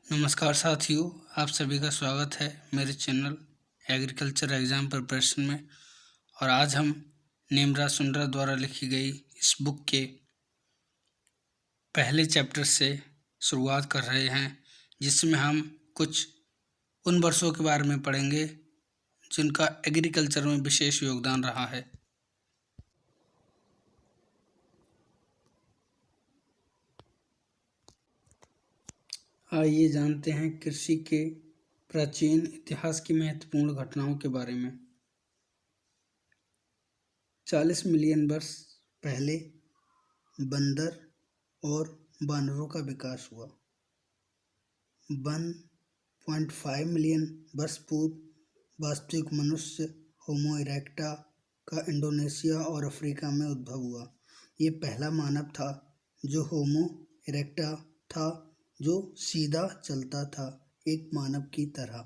नमस्कार साथियों, आप सभी का स्वागत है मेरे चैनल एग्रीकल्चर एग्ज़ाम प्रिपरेशन में। और आज हम नेमरा सुंडरा द्वारा लिखी गई इस बुक के पहले चैप्टर से शुरुआत कर रहे हैं, जिसमें हम कुछ उन वर्षों के बारे में पढ़ेंगे जिनका एग्रीकल्चर में विशेष योगदान रहा है। आइए जानते हैं कृषि के प्राचीन इतिहास की महत्वपूर्ण घटनाओं के बारे में। 40 मिलियन वर्ष पहले बंदर और बानरों का विकास हुआ। 1.5 मिलियन वर्ष पूर्व वास्तविक मनुष्य होमो इरेक्टा का इंडोनेशिया और अफ्रीका में उद्भव हुआ। ये पहला मानव था जो होमो इरेक्टा था, जो सीधा चलता था, एक मानव की तरह।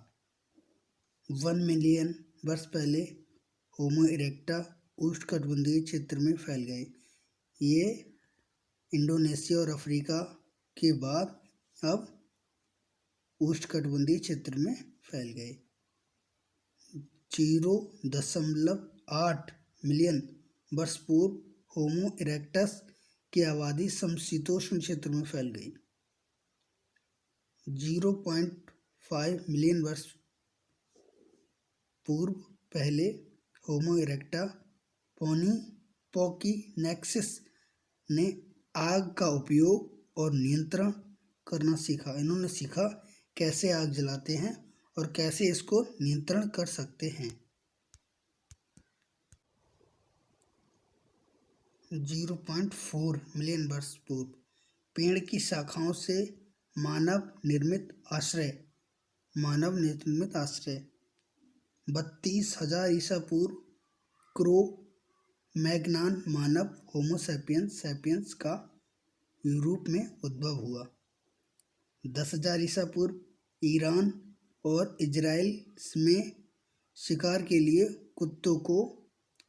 1 मिलियन वर्ष पहले होमो इरेक्टा उष्णकटिबंधीय क्षेत्र में फैल गए। ये इंडोनेशिया और अफ्रीका के बाद अब उष्णकटिबंधीय क्षेत्र में फैल गए। 0.8 मिलियन वर्ष पूर्व होमो इरेक्टस की आबादी समशीतोष्ण क्षेत्र में फैल गई। 0.5 मिलियन वर्ष पूर्व पहले होमो इरेक्टा पोकीनेक्सिस ने आग का उपयोग और नियंत्रण करना सीखा। इन्होंने सीखा कैसे आग जलाते हैं और कैसे इसको नियंत्रण कर सकते हैं। 0.4 मिलियन वर्ष पूर्व पेड़ की शाखाओं से मानव निर्मित आश्रय 32,000 ईसा पूर्व क्रो मैग्नान मानव होमो सैपियंस का यूरोप में उद्भव हुआ। 10,000 ईसा पूर्व ईरान और इजराइल में शिकार के लिए कुत्तों को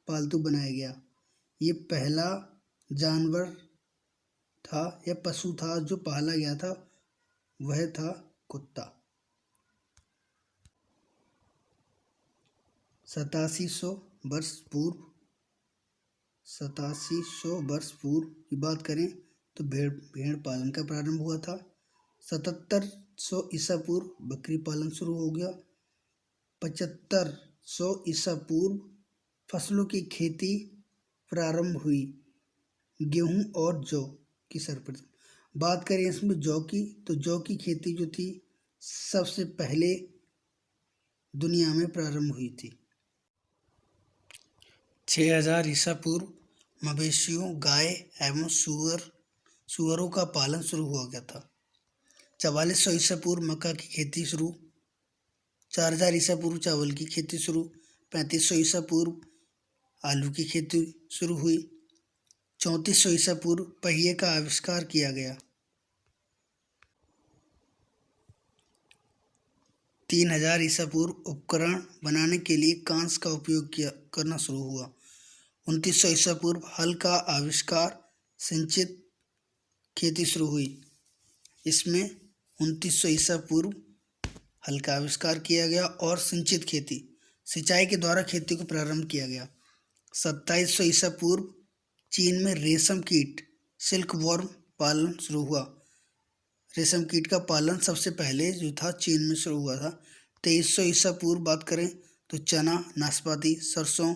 पालतू बनाया गया। ये पहला जानवर था या पशु था जो पाला गया था, वह था कुत्ता। 8700 वर्ष पूर्व की बात करें तो भेड़ पालन का प्रारंभ हुआ था। 7700 ईसा पूर्व बकरी पालन शुरू हो गया। 7500 ईसा पूर्व फसलों की खेती प्रारंभ हुई, गेहूं और जौ की सर्वप्रथम। बात करें इसमें जौ की, तो जौ की खेती जो थी सबसे पहले दुनिया में प्रारंभ हुई थी। 6000 ईसा पूर्व मवेशियों, गाय एवं सुअरों का पालन शुरू हुआ गया था। 4400 ईसा पूर्व मक्का की खेती शुरू। 4000 ईसा पूर्व चावल की खेती शुरू। 3500 ईसा पूर्व आलू की खेती शुरू हुई। 3400 ईसा पूर्व पहिए का आविष्कार किया गया। 3000 ईसा पूर्व उपकरण बनाने के लिए कांस का उपयोग करना शुरू हुआ। 2900 ईसा पूर्व हल का आविष्कार, सिंचित खेती शुरू हुई। इसमें 2900 ईसा पूर्व हल का आविष्कार किया गया और सिंचित खेती, सिंचाई के द्वारा खेती को प्रारंभ किया गया। 2700 ईसा पूर्व चीन में रेशम कीट सिल्क वॉर्म पालन शुरू हुआ। रेशम कीट का पालन सबसे पहले जो था चीन में शुरू हुआ था। 2300 ईसा पूर्व बात करें तो चना, नाशपाती, सरसों,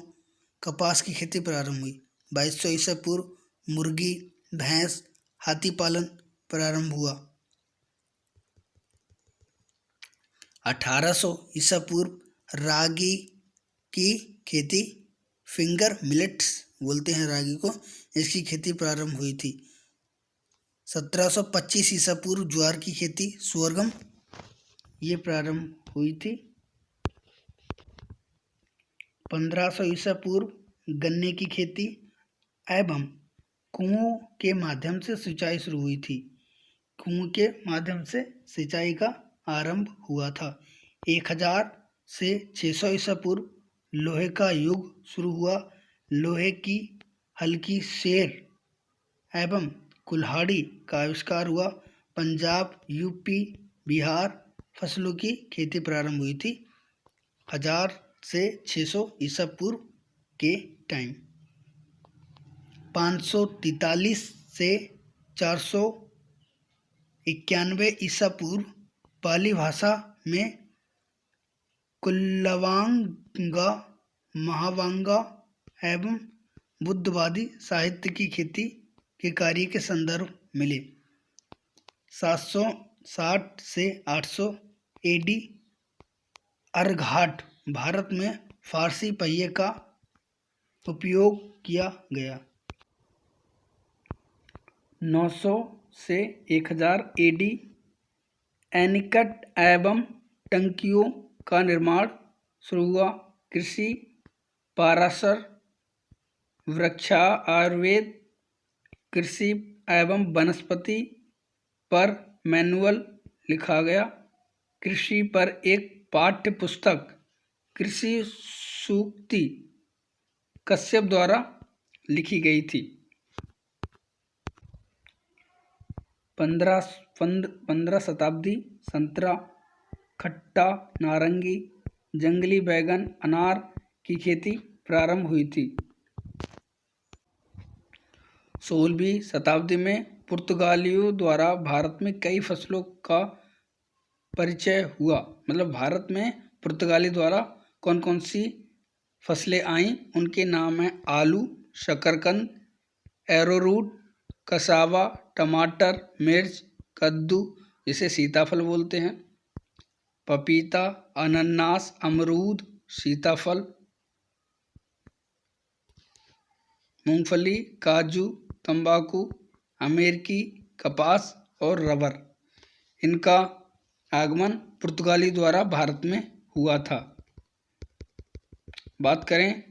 कपास की खेती प्रारंभ हुई। 2200 ईसा पूर्व मुर्गी, भैंस, हाथी पालन प्रारंभ हुआ। 1800 ईसा पूर्व रागी की खेती, फिंगर मिलेट्स बोलते हैं रागी को, इसकी खेती प्रारंभ हुई थी। 1725 ईसा पूर्व ज्वार की खेती, सोरगम, ये प्रारंभ हुई थी। 1500 ईसा पूर्व गन्ने की खेती एवं कुओं के माध्यम से सिंचाई शुरू हुई थी। कुओं के माध्यम से सिंचाई का आरंभ हुआ था। 1000 से 600 ईसा पूर्व लोहे का युग शुरू हुआ। लोहे की हल्की सेर एवं कुल्हाड़ी का आविष्कार हुआ। पंजाब, यूपी, बिहार फसलों की खेती प्रारंभ हुई थी 1000 से 600 ईसा पूर्व के टाइम। 543 से 491 ईसा पूर्व पाली भाषा में कुल्लवांगा, महावांगा एवं बुद्धवादी साहित्य की खेती के कार्य के संदर्भ मिले। 760 से 800 एडी अर्घाट भारत में फारसी पहिए का उपयोग किया गया। 900 से 1000 एडी एनीकट एवं टंकियों का निर्माण शुरू हुआ। कृषि पाराशर वृक्षा आयुर्वेद कृषि एवं वनस्पति पर मैनुअल लिखा गया। कृषि पर एक पाठ्य पुस्तक कृषि सूक्ति कश्यप द्वारा लिखी गई थी। 15 शताब्दी संतरा, खट्टा नारंगी, जंगली बैगन, अनार की खेती प्रारंभ हुई थी। 16वीं शताब्दी में पुर्तगालियों द्वारा भारत में कई फसलों का परिचय हुआ। मतलब भारत में पुर्तगाली द्वारा कौन कौन सी फसलें आईं उनके नाम हैं आलू, शकरकंद, एरोरूट, कसावा, टमाटर, मिर्च, कद्दू जिसे सीताफल बोलते हैं, पपीता, अनन्नास, अमरूद, सीताफल, मूंगफली, काजू, तंबाकू, अमेरिकी कपास और रबर। इनका आगमन पुर्तगाली द्वारा भारत में हुआ था। बात करें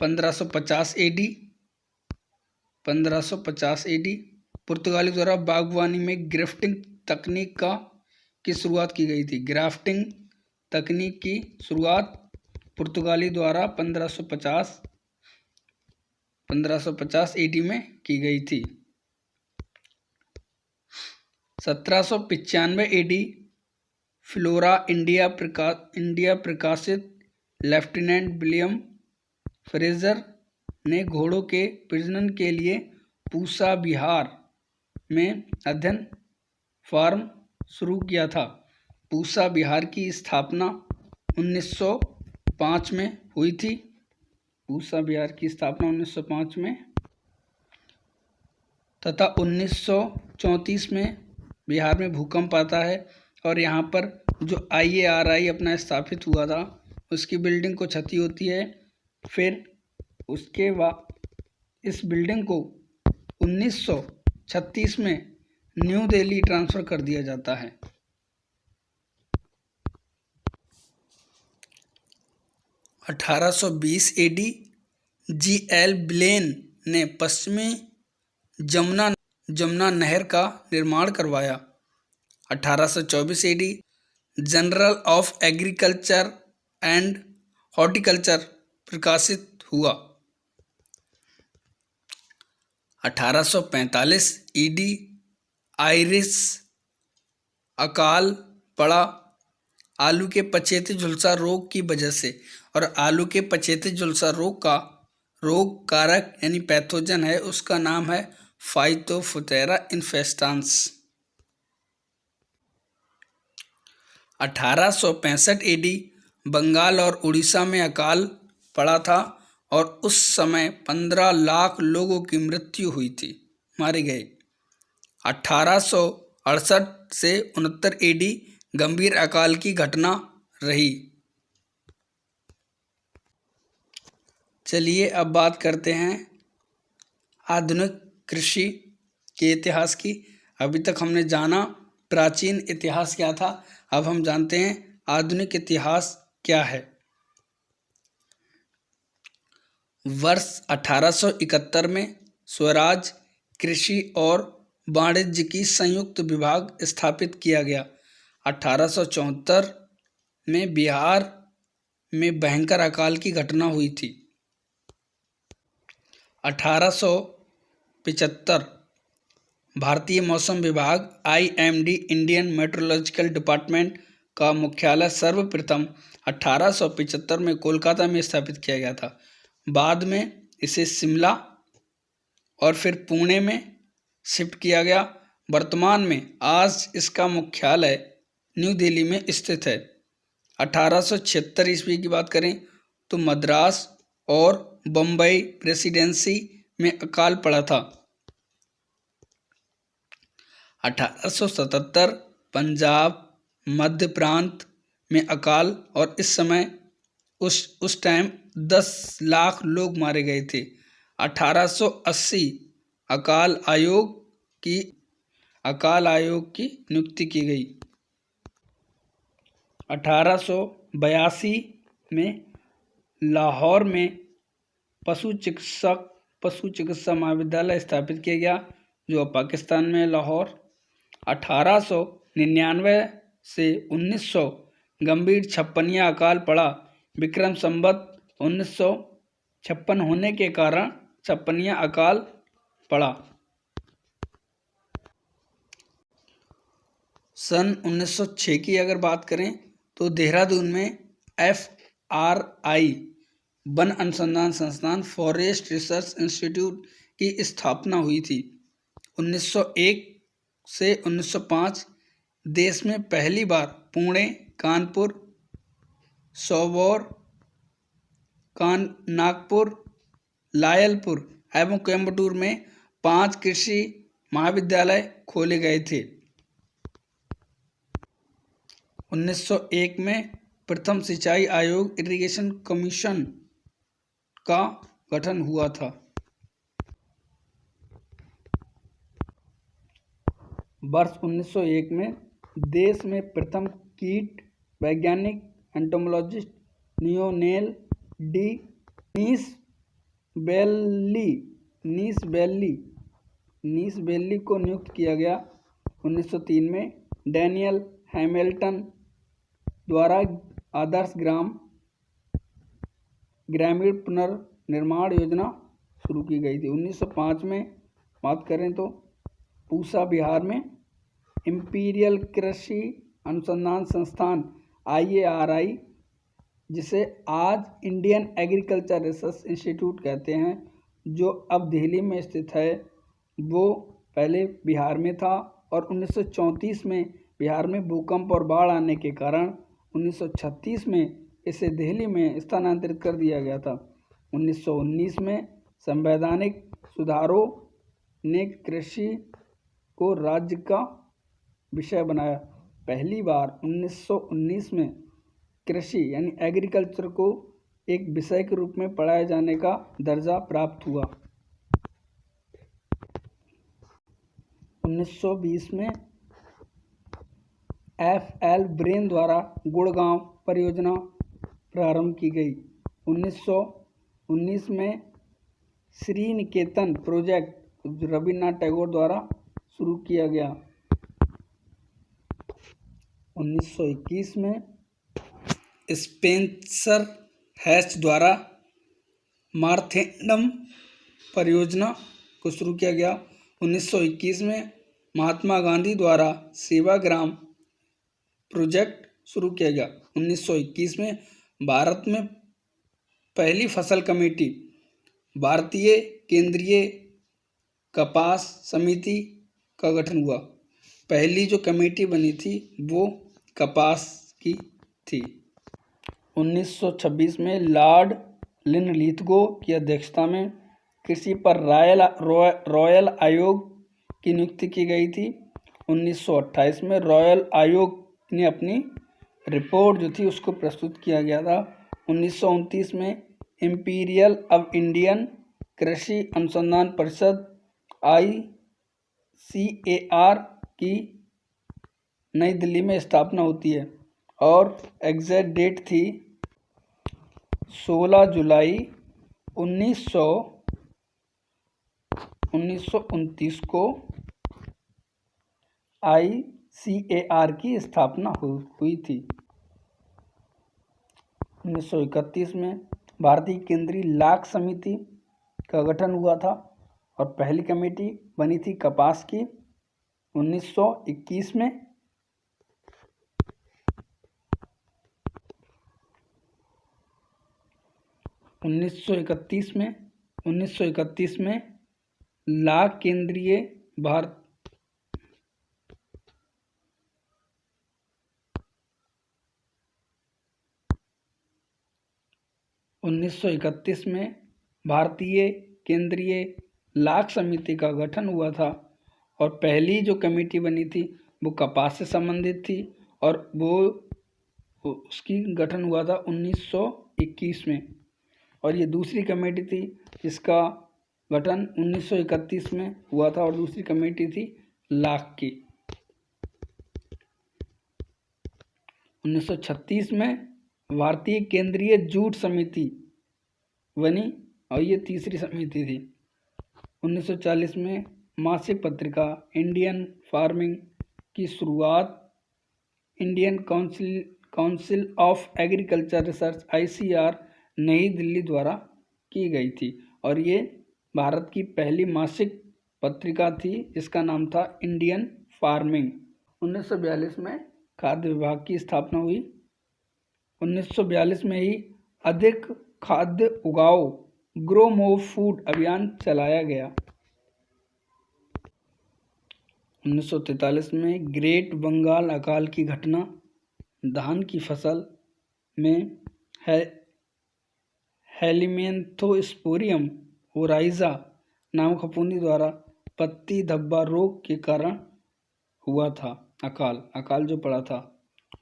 1550 एडी। 1550 एडी पुर्तगाली द्वारा बागवानी में ग्राफ्टिंग तकनीक की शुरुआत की गई थी। ग्राफ्टिंग तकनीक की शुरुआत पुर्तगाली द्वारा 1550 एडी में की गई थी। 1795 एडी फ्लोरा इंडिया प्रकाशित लेफ्टिनेंट विलियम फ्रेजर ने घोड़ों के प्रजनन के लिए पूसा बिहार में अध्ययन फार्म शुरू किया था। पूसा बिहार की स्थापना 1905 में हुई थी। पूसा बिहार की स्थापना 1905 में तथा 1934 में बिहार में भूकंप आता है और यहाँ पर जो IARI अपना स्थापित हुआ था उसकी बिल्डिंग को क्षति होती है। फिर उसके बाद इस बिल्डिंग को 1936 में न्यू दिल्ली ट्रांसफ़र कर दिया जाता है। 1820 एडी GL ब्लेन ने पश्चिमी जमुना नहर का निर्माण करवाया। 1824 AD journal of agriculture and horticulture प्रकाशित हुआ। 1845 ईडी आयरिश अकाल पड़ा आलू के पछेते झुलसा रोग की वजह से। और आलू के पछेते झुलसा रोग का रोग कारक यानी पैथोजन है उसका नाम है फाइटोप्थेरा इन्फेस्टांस। 1865 एडी बंगाल और उड़ीसा में अकाल पड़ा था और उस समय 15 लाख लोगों की मृत्यु हुई थी, मारे गए। 1868 से 69 एडी गंभीर अकाल की घटना रही। चलिए अब बात करते हैं आधुनिक कृषि के इतिहास की। अभी तक हमने जाना प्राचीन इतिहास क्या था, अब हम जानते हैं आधुनिक इतिहास क्या है। वर्ष 1871 में स्वराज कृषि और वाणिज्य की संयुक्त विभाग स्थापित किया गया। 1874 में बिहार में भयंकर अकाल की घटना हुई थी। 1875 भारतीय मौसम विभाग IMD इंडियन मेट्रोलॉजिकल डिपार्टमेंट का मुख्यालय सर्वप्रथम 1875 में कोलकाता में स्थापित किया गया था। बाद में इसे शिमला और फिर पुणे में शिफ्ट किया गया। वर्तमान में आज इसका मुख्यालय न्यू दिल्ली में स्थित है। 1876 ईस्वी की बात करें तो मद्रास और बम्बई प्रेसिडेंसी में अकाल पड़ा था। 1877 पंजाब मध्य प्रांत में अकाल, और इस समय उस टाइम 10 लाख लोग मारे गए थे। 1880 अकाल आयोग की नियुक्ति की गई। 1882 में लाहौर में पशु चिकित्सा महाविद्यालय स्थापित किया गया, जो पाकिस्तान में लाहौर। 1899 से 1900 गंभीर छप्पनिया अकाल पड़ा। विक्रम संवत 1956 होने के कारण छप्पनिया अकाल पड़ा। सन 1906 की अगर बात करें तो देहरादून में FRI वन अनुसंधान संस्थान फॉरेस्ट रिसर्च इंस्टीट्यूट की स्थापना हुई थी। 1901 से 1905 देश में पहली बार पुणे, कानपुर, सौबौर, नागपुर, लायलपुर एवं कोयम्बटूर में 5 कृषि महाविद्यालय खोले गए थे। 1901 में प्रथम सिंचाई आयोग इरिगेशन कमीशन का गठन हुआ था। वर्ष 1901 में देश में प्रथम कीट वैज्ञानिक एंटोमोलॉजिस्ट लियोनेल डी नीसबेल्ली को नियुक्त किया गया। 1903 में डैनियल हैमिल्टन द्वारा आदर्श ग्रामीण पुनर्निर्माण योजना शुरू की गई थी। 1905 में बात करें तो पूसा बिहार में इंपीरियल कृषि अनुसंधान संस्थान IARI, जिसे आज इंडियन एग्रीकल्चर रिसर्च इंस्टीट्यूट कहते हैं, जो अब दिल्ली में स्थित है, वो पहले बिहार में था। और 1934 में बिहार में भूकंप और बाढ़ आने के कारण 1936 में इसे दिल्ली में स्थानांतरित कर दिया गया था। 1919 में संवैधानिक सुधारों ने कृषि को राज्य का विषय बनाया। पहली बार 1919 में कृषि यानी एग्रीकल्चर को एक विषय के रूप में पढ़ाए जाने का दर्जा प्राप्त हुआ। 1920 में FL ब्रेन द्वारा गुड़गांव परियोजना प्रारंभ की गई। 1919 में श्री निकेतन प्रोजेक्ट रविन्द्रनाथ टैगोर द्वारा शुरू किया गया। 1921 में स्पेंसर हैच द्वारा मार्थेंडम परियोजना को शुरू किया गया। 1921 में महात्मा गांधी द्वारा सेवाग्राम प्रोजेक्ट शुरू किया गया। 1921 में भारत में पहली फसल कमेटी भारतीय केंद्रीय कपास समिति का गठन हुआ। पहली जो कमेटी बनी थी वो कपास की थी। 1926 में लॉर्ड लिनलिथगो की अध्यक्षता में कृषि पर रॉयल आयोग की नियुक्ति की गई थी। 1928 में रॉयल आयोग ने अपनी रिपोर्ट जो थी उसको प्रस्तुत किया गया था। 1929 में इंपीरियल ऑफ इंडियन कृषि अनुसंधान परिषद ICAR की नई दिल्ली में स्थापना होती है और एग्जैक्ट डेट थी 16 जुलाई 1929 को ICAR की स्थापना हुई थी। 1931 में भारतीय केंद्रीय लाख समिति का गठन हुआ था और पहली कमेटी बनी थी कपास की। 1921 में, 1931 में, 1931 में लाख केंद्रीय भारत 1931 में भारतीय केंद्रीय लाख समिति का गठन हुआ था और पहली जो कमेटी बनी थी वो कपास से संबंधित थी और वो उसकी गठन हुआ था 1921 में। और ये दूसरी कमेटी थी जिसका गठन 1931 में हुआ था और दूसरी कमेटी थी लाख की। 1936 में भारतीय केंद्रीय जूट समिति बनी और ये तीसरी समिति थी। 1940 में मासिक पत्रिका इंडियन फार्मिंग की शुरुआत Indian council of agriculture research ICR नई दिल्ली द्वारा की गई थी और ये भारत की पहली मासिक पत्रिका थी जिसका नाम था इंडियन फार्मिंग। 1942 में खाद्य विभाग की स्थापना हुई। 1942 में ही अधिक खाद्य उगाओ ग्रो मोर फूड अभियान चलाया गया। 1943 में ग्रेट बंगाल अकाल की घटना धान की फसल में हेलिमेंथोस्पोरियम ओराइजा नामक फफूंदी द्वारा पत्ती धब्बा रोग के कारण हुआ था। अकाल जो पड़ा था।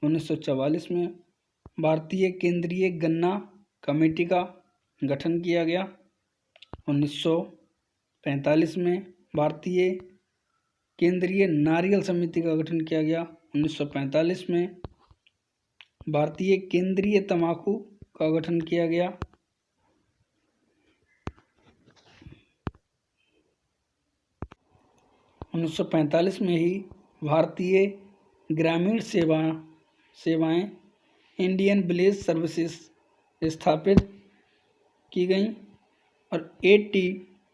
1944 में भारतीय केंद्रीय गन्ना कमेटी का गठन किया गया। 1945 में भारतीय केंद्रीय नारियल समिति का गठन किया गया। 1945 में भारतीय केंद्रीय तंबाकू का गठन किया गया। 1945 में ही भारतीय ग्रामीण सेवाएं इंडियन विलेज सर्विसेज स्थापित की गई और A.T.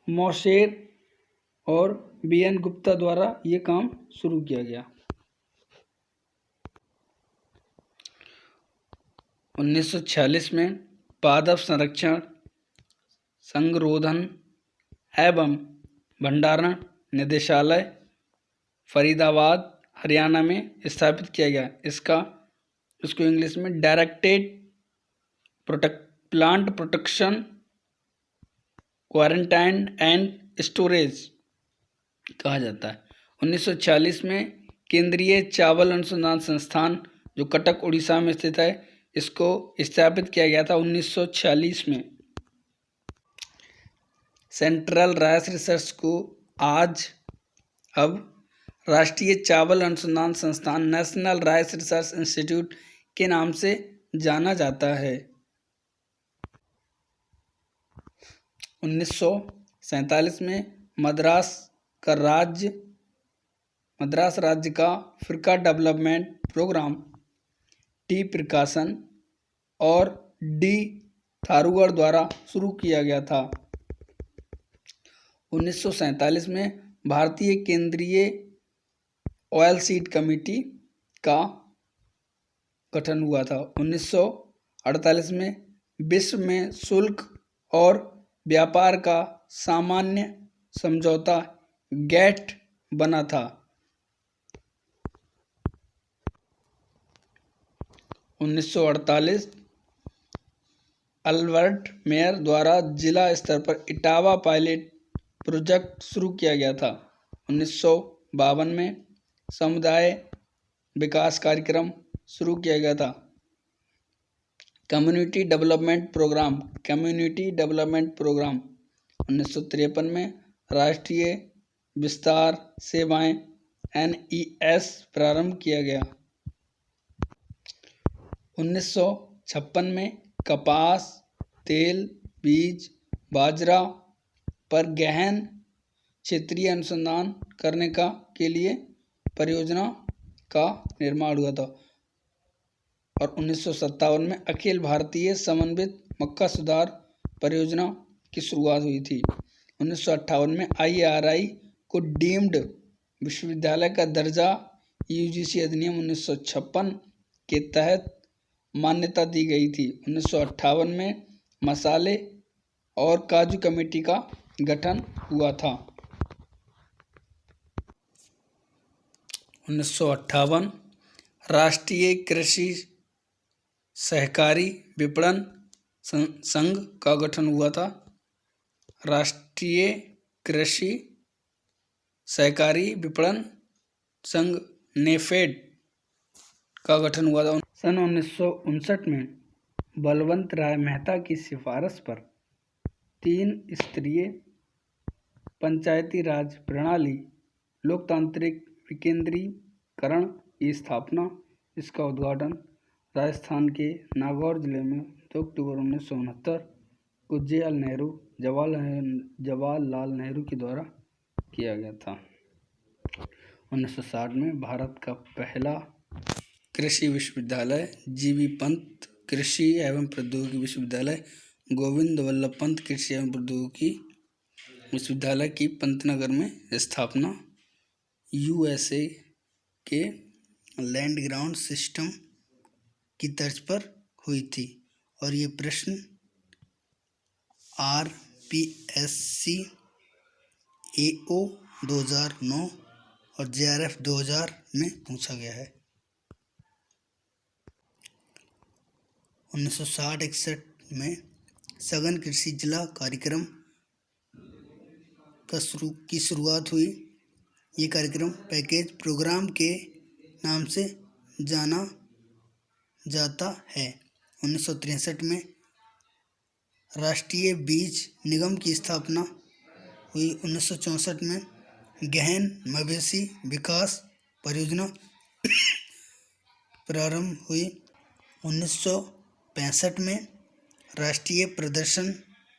मोसेर और B.N. गुप्ता द्वारा ये काम शुरू किया गया। 1946 में पादप संरक्षण संरोधन एवं भंडारण निदेशालय फरीदाबाद हरियाणा में स्थापित किया गया। इसको इंग्लिश में directed plant protection quarantine and storage कहा जाता है। 1946 में केंद्रीय चावल अनुसंधान संस्थान जो कटक उड़ीसा में स्थित है इसको स्थापित किया गया था 1946 में। सेंट्रल राइस रिसर्च को अब राष्ट्रीय चावल अनुसंधान संस्थान नेशनल राइस रिसर्च इंस्टीट्यूट के नाम से जाना जाता है। 1947 में मद्रास राज्य का अफ्रीका डेवलपमेंट प्रोग्राम टी प्रकाशन और डी थारूगढ़ द्वारा शुरू किया गया था। 1947 में भारतीय केंद्रीय ऑयलसीड कमेटी का गठन हुआ था। 1948 में विश्व में शुल्क और व्यापार का सामान्य समझौता गैट बना था। 1948 अल्बर्ट मेयर द्वारा जिला स्तर पर इटावा पायलट प्रोजेक्ट शुरू किया गया था। 1952 में समुदाय विकास कार्यक्रम शुरू किया गया था। कम्युनिटी डेवलपमेंट प्रोग्राम 1953 में राष्ट्रीय विस्तार सेवाएं NES प्रारंभ किया गया। 1956 में कपास, तेल बीज, बाजरा पर गहन क्षेत्रीय अनुसंधान करने के लिए परियोजना का निर्माण हुआ था और 1957 में अखिल भारतीय समन्वित मक्का सुधार परियोजना की शुरुआत हुई थी। 1958 में IRI को डीम्ड विश्वविद्यालय का दर्जा यूजीसी अधिनियम 1956 के तहत मान्यता दी गई थी। 1958 में मसाले और काजू कमेटी का गठन हुआ था। 1958 राष्ट्रीय कृषि सहकारी विपणन संघ का गठन हुआ था। राष्ट्रीय कृषि सहकारी विपणन संघ नेफेड का गठन हुआ था। सन 1959 में बलवंत राय मेहता की सिफारिश पर 3 स्तरीय पंचायती राज प्रणाली लोकतांत्रिक विकेंद्रीकरण की स्थापना। इसका उद्घाटन राजस्थान के नागौर जिले में 2 अक्टूबर 1969 को जवाहरलाल नेहरू के द्वारा किया गया था। 1960 में भारत का पहला कृषि विश्वविद्यालय जीबी पंत कृषि एवं प्रौद्योगिकी विश्वविद्यालय गोविंद वल्लभ पंत कृषि एवं प्रौद्योगिकी विश्वविद्यालय की पंतनगर में स्थापना यूएसए के लैंड ग्राउंड सिस्टम की तर्ज पर हुई थी। और ये प्रश्न आरपीएससी एओ 2009 और जेआरएफ 2000 में पूछा गया है। 1960-61 में सघन कृषि जिला कार्यक्रम की शुरुआत हुई। ये कार्यक्रम पैकेज प्रोग्राम के नाम से जाना जाता है। 1963 में राष्ट्रीय बीज निगम की स्थापना हुई। 1964 में गहन मवेशी विकास परियोजना प्रारंभ हुई। 1965 में राष्ट्रीय प्रदर्शन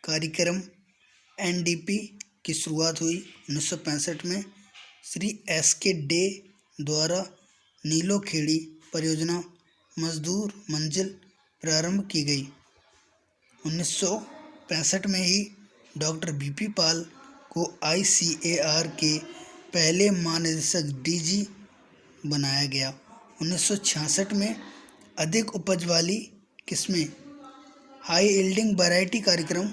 कार्यक्रम एनडीपी की शुरुआत हुई। 1965 में श्री एसके डे द्वारा नीलोखेड़ी परियोजना मजदूर मंजिल प्रारंभ की गई। 1965 में ही डॉक्टर बीपी पाल को आईसीएआर के पहले महानिदेशक डीजी बनाया गया। 1966 में अधिक उपज वाली किस्में हाई यील्डिंग वैरायटी कार्यक्रम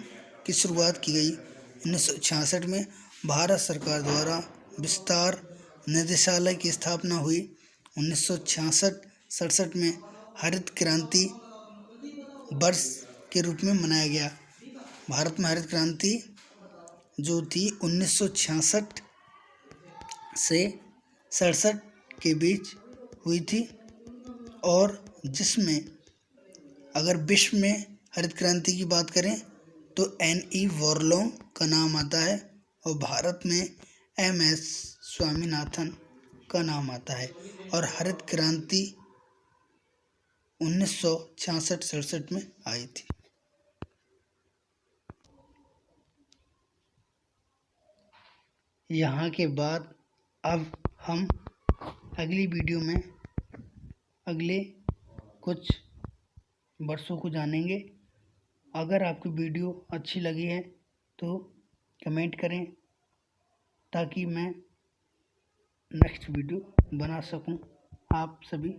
की शुरुआत की गई। 1966 में भारत सरकार द्वारा विस्तार निदेशालय की स्थापना हुई। 1966-67 में हरित क्रांति वर्ष के रूप में मनाया गया। भारत में हरित क्रांति जो थी 1966 से 67 के बीच हुई थी, और जिसमें अगर विश्व में हरित क्रांति की बात करें तो एनई वॉरलोंग का नाम आता है और भारत में एमएस स्वामीनाथन का नाम आता है। और हरित क्रांति 1966-67 में आई थी। यहाँ के बाद अब हम अगली वीडियो में अगले कुछ वर्षों को जानेंगे। अगर आपकी वीडियो अच्छी लगी है तो कमेंट करें ताकि मैं नेक्स्ट वीडियो बना सकूं आप सभी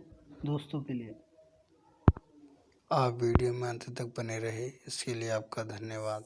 दोस्तों के लिए। आप वीडियो में अंत तक बने रहे इसके लिए आपका धन्यवाद।